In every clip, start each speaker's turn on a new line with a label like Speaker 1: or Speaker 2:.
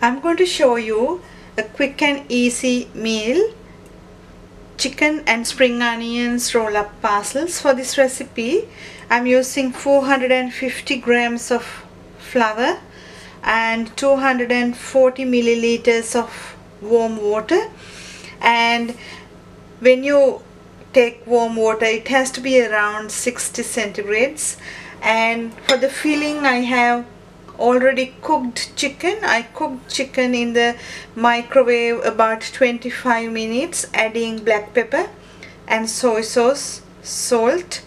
Speaker 1: I'm going to show you a quick and easy meal, chicken and spring onions roll up parcels. For this recipe I'm using 450 grams of flour and 240 milliliters of warm water. And when you take warm water, it has to be around 60 centigrades. And for the filling, I have already cooked chicken. I cooked chicken in the microwave about 25 minutes, adding black pepper and soy sauce, salt,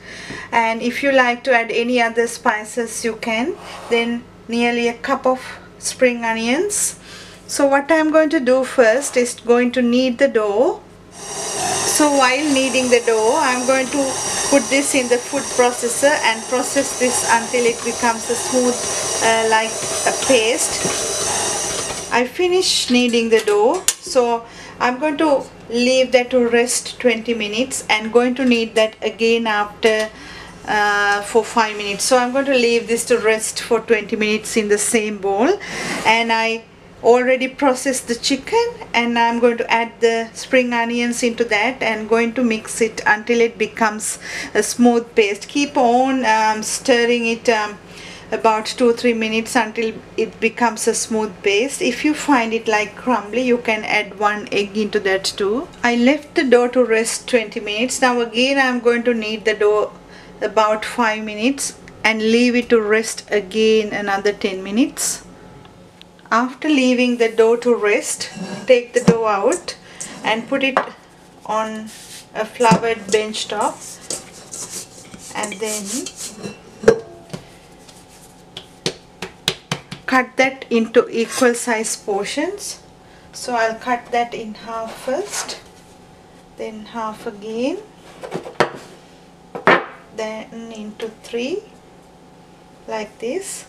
Speaker 1: and if you like to add any other spices you can. Then nearly a cup of spring onions. So what I'm going to do first is going to knead the dough. So while kneading the dough, I'm going to put this in the food processor and process this until it becomes a smooth like a paste. I finished kneading the dough, so I'm going to leave that to rest 20 minutes and going to knead that again after for 5 minutes. So I'm going to leave this to rest for 20 minutes in the same bowl, and I already processed the chicken, and I'm going to add the spring onions into that and going to mix it until it becomes a smooth paste. Keep on stirring it about 2-3 minutes until it becomes a smooth paste. If you find it like crumbly, you can add 1 egg into that too. I left the dough to rest 20 minutes. Now again I'm going to knead the dough about 5 minutes and leave it to rest again another 10 minutes. After leaving the dough to rest, take the dough out and put it on a floured bench top, and then cut that into equal size portions. So I'll cut that in half first, then half again, then into 3 like this.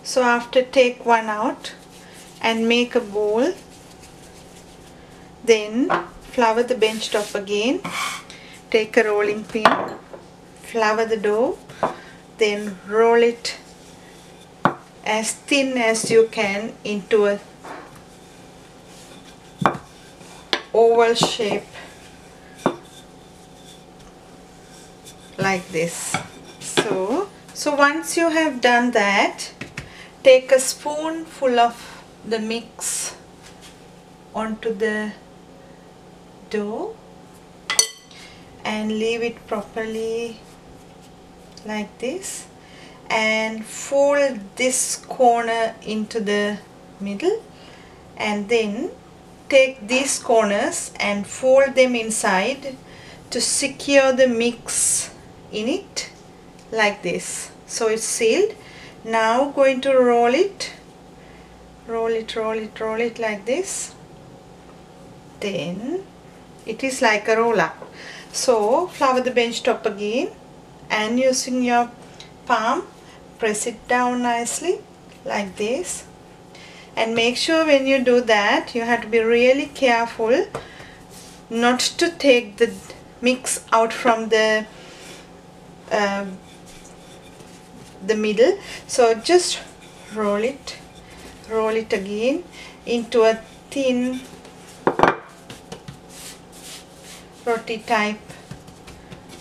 Speaker 1: So after, take one out and make a bowl, then flour the bench top again, take a rolling pin, flour the dough, then roll it as thin as you can into a oval shape like this. So once you have done that, take a spoonful of the mix onto the dough and leave it properly like this, and fold this corner into the middle, and then take these corners and fold them inside to secure the mix in it like this. So it's sealed. Now going to roll it like this. Then it is like a roll up. So flour the bench top again, and using your palm press it down nicely like this. And make sure when you do that, you have to be really careful not to take the mix out from the middle. So just roll it again into a thin roti type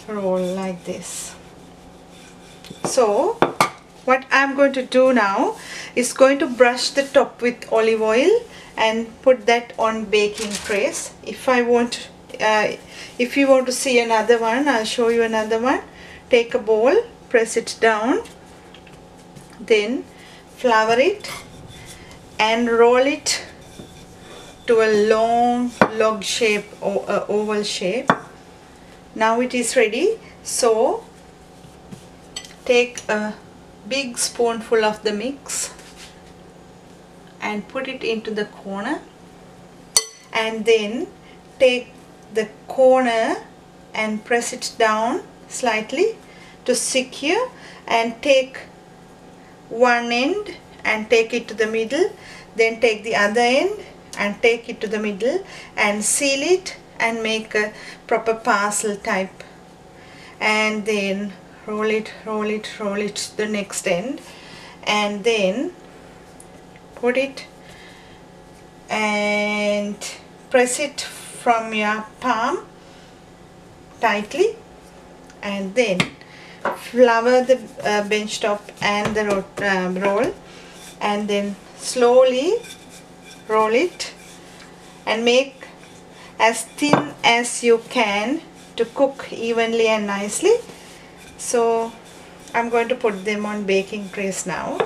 Speaker 1: roll like this. So what I'm going to do now is going to brush the top with olive oil and put that on baking trays. If you want to see another one, I'll show you another one. Take a bowl, press it down, then flour it and roll it to a long log shape or oval shape. Now it is ready. So take a big spoonful of the mix and put it into the corner, and then take the corner and press it down slightly to secure, and take one end and take it to the middle, then take the other end and take it to the middle and seal it and make a proper parcel type, and then roll it to the next end, and then put it and press it from your palm tightly, and then flour the bench top and the roll, and then slowly roll it and make as thin as you can to cook evenly and nicely. So I'm going to put them on baking trays now.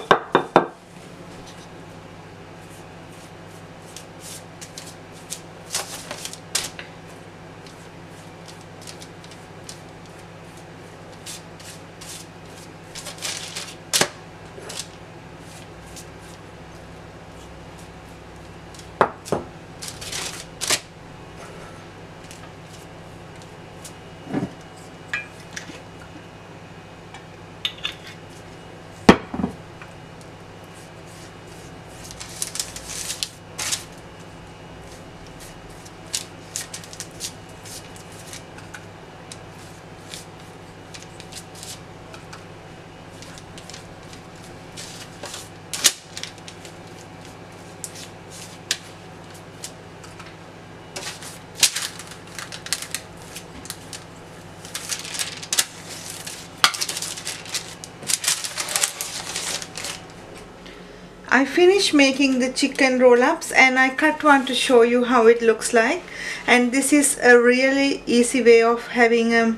Speaker 1: I finished making the chicken roll-ups and I cut one to show you how it looks like. And this is a really easy way of having a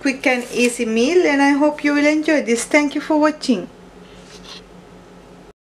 Speaker 1: quick and easy meal, and I hope you will enjoy this. Thank you for watching.